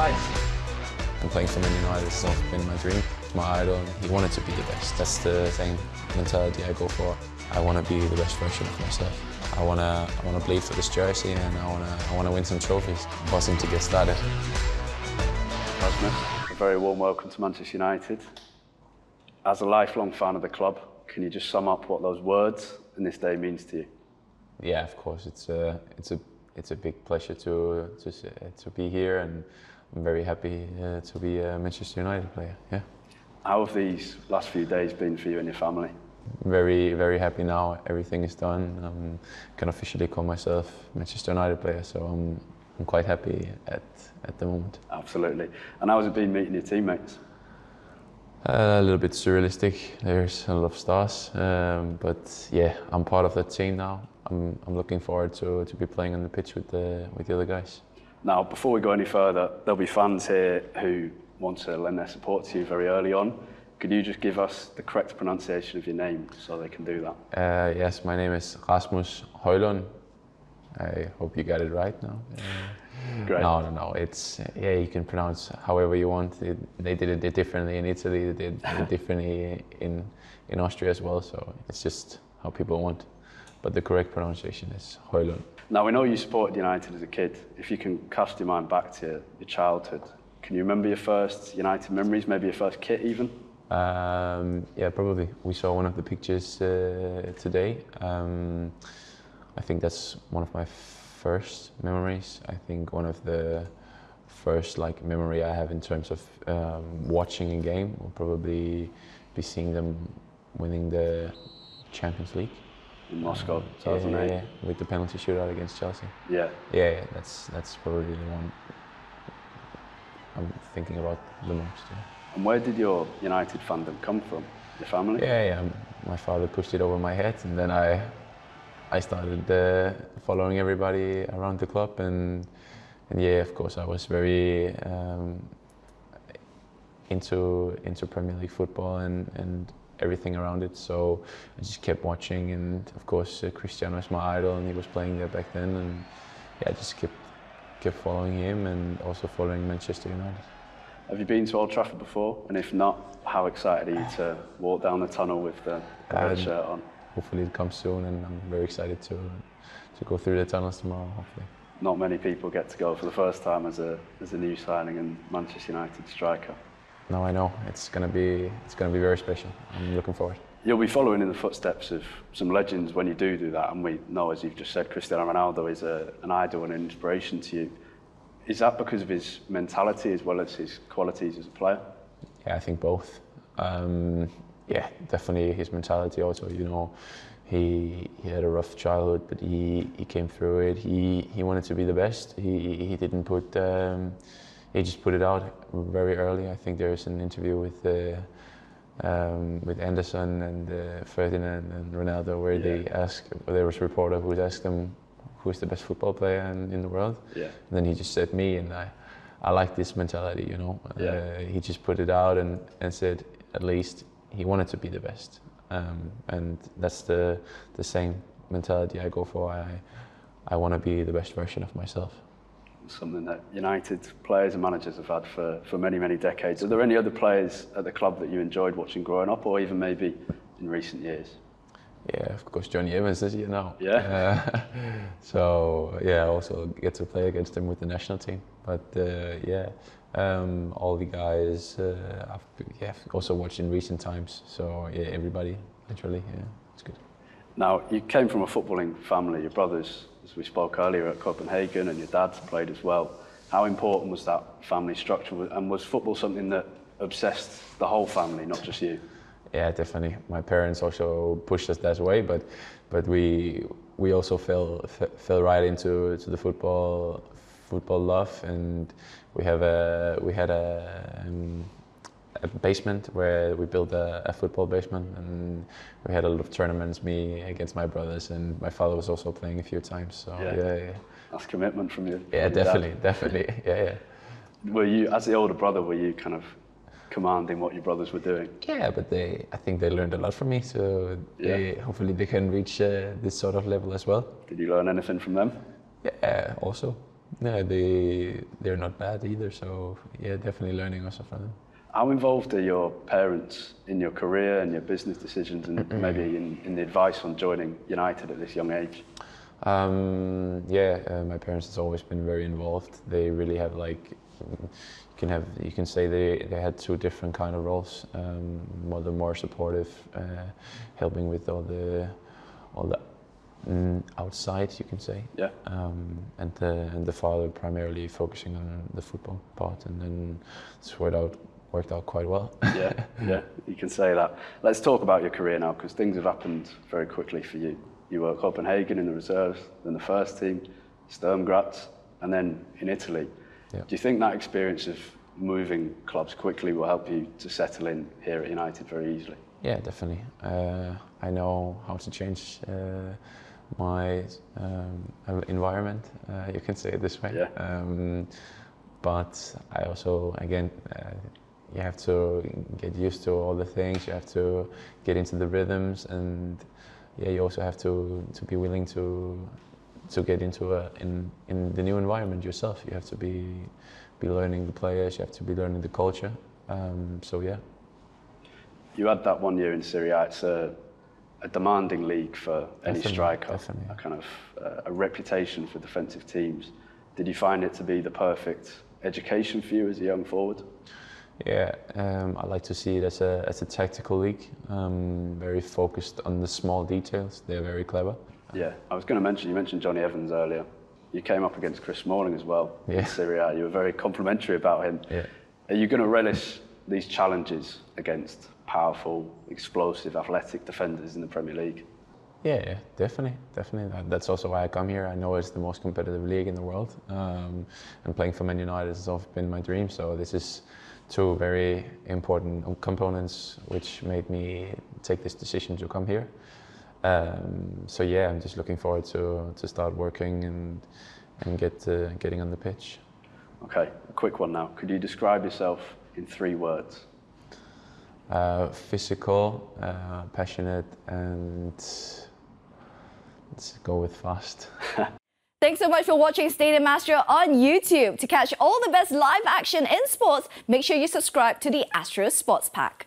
guys. And playing for Man United has always been my dream. My idol, and he wanted to be the best. That's the same mentality I go for. I want to be the best version of myself. I want to bleed for this jersey, and I want to win some trophies. Buzzing to get started. Rasmus, a very warm welcome to Manchester United. As a lifelong fan of the club, can you just sum up what those words and this day means to you? Yeah, of course. It's a big pleasure to be here, and I'm very happy to be a Manchester United player. Yeah. How have these last few days been for you and your family? Very, very happy now. Everything is done. I can officially call myself Manchester United player, so I'm quite happy at the moment. Absolutely. And how has it been meeting your teammates? A little bit surrealistic. There's a lot of stars, but yeah, I'm part of that team now. I'm looking forward to be playing on the pitch with the other guys. Now, before we go any further, there'll be fans here who want to lend their support to you very early on. Could you just give us the correct pronunciation of your name so they can do that? Yes, my name is Rasmus Hojlund. I hope you got it right now. Great. No. It's you can pronounce however you want. They did it differently in Italy. They did it differently in Austria as well. So it's just how people want. But the correct pronunciation is Hojlund. Now, we know you supported United as a kid. If you can cast your mind back to your childhood, can you remember your first United memories, maybe your first kit even? Yeah, probably. We saw one of the pictures today. I think that's one of my first memories. I think one of the first memory I have in terms of watching a game will probably be seeing them winning the Champions League. In Moscow, 2008. Yeah, with the penalty shootout against Chelsea. Yeah. Yeah, that's probably the one I'm thinking about the most. Yeah. And where did your United fandom come from? Your family? Yeah. My father pushed it over my head, and then I started following everybody around the club, and yeah, of course, I was very into Premier League football and everything around it. So I just kept watching, and of course, Cristiano is my idol, and he was playing there back then, and yeah, I just kept following him and also following Manchester United. Have you been to Old Trafford before? And if not, how excited are you to walk down the tunnel with the red shirt on? Hopefully it comes soon, and I'm very excited to go through the tunnels tomorrow, hopefully. Not many people get to go for the first time as a new signing and Manchester United striker. No, I know. It's gonna be very special. I'm looking forward. You'll be following in the footsteps of some legends when you do that, and we know, as you've just said, Cristiano Ronaldo is an idol and an inspiration to you. Is that because of his mentality as well as his qualities as a player? Yeah, I think both. Yeah, definitely his mentality also. You know, he had a rough childhood, but he came through it. He wanted to be the best. He didn't put. He just put it out very early. I think there's an interview with Anderson and Ferdinand and Ronaldo where there was a reporter who asked him who's the best football player in the world. Yeah. And then he just said me, and I like this mentality, you know. Yeah. He just put it out and said at least he wanted to be the best. And that's the same mentality I go for. I want to be the best version of myself. Something that United players and managers have had for many, many decades. Are there any other players at the club that you enjoyed watching growing up, or even maybe in recent years? Yeah, of course, Johnny Evans is here now. Yeah. So yeah, I also get to play against him with the national team. But yeah, all the guys I've also watched in recent times. So yeah, everybody, literally, yeah, it's good. Now, you came from a footballing family. Your brothers, as we spoke earlier, at Copenhagen, and your dad played as well. How important was that family structure, and was football something that obsessed the whole family, not just you? Yeah, definitely. My parents also pushed us that way, but we also fell right into the football love, and we had a basement where we built a football basement, and we had a lot of tournaments, me against my brothers, and my father was also playing a few times. So yeah. That's commitment from you. Yeah, definitely. Yeah. Were you, as the older brother, were you kind of commanding what your brothers were doing? Yeah, but I think they learned a lot from me, so hopefully they can reach this sort of level as well. Did you learn anything from them? Yeah, also. Yeah, they're not bad either. So yeah, definitely learning also from them. How involved are your parents in your career and your business decisions, and maybe in the advice on joining United at this young age? Yeah, my parents has always been very involved. They really have like, you can say they had two different kind of roles. The more supportive, helping with all the outside, you can say. Yeah. And the father primarily focusing on the football part, and then it's worked out quite well. Yeah, you can say that. Let's talk about your career now, because things have happened very quickly for you. You were at Copenhagen in the reserves, then the first team, Sturm Graz, and then in Italy. Yeah. Do you think that experience of moving clubs quickly will help you to settle in here at United very easily? Yeah, definitely. I know how to change my environment, you can say it this way. Yeah. But I also, again, you have to get used to all the things. You have to get into the rhythms, and yeah, you also have to be willing to get into in the new environment yourself. You have to be learning the players. You have to be learning the culture. So yeah. You had that 1 year in Serie A. It's a demanding league for any striker. Definitely. A kind of a reputation for defensive teams. Did you find it to be the perfect education for you as a young forward? Yeah, I like to see it as a tactical league, very focused on the small details. They're very clever. Yeah, I was going to mention, you mentioned Johnny Evans earlier. You came up against Chris Smalling as well in Serie A. You were very complimentary about him. Yeah. Are you going to relish these challenges against powerful, explosive, athletic defenders in the Premier League? Yeah, definitely. That's also why I come here. I know it's the most competitive league in the world, and playing for Man United has always been my dream. So this is two very important components which made me take this decision to come here. So yeah, I'm just looking forward to start working and getting on the pitch. Okay, a quick one now. Could you describe yourself in 3 words? Physical, passionate, and let's go with fast. Thanks so much for watching Stadium Astro on YouTube. To catch all the best live action in sports, make sure you subscribe to the Astro Sports Pack.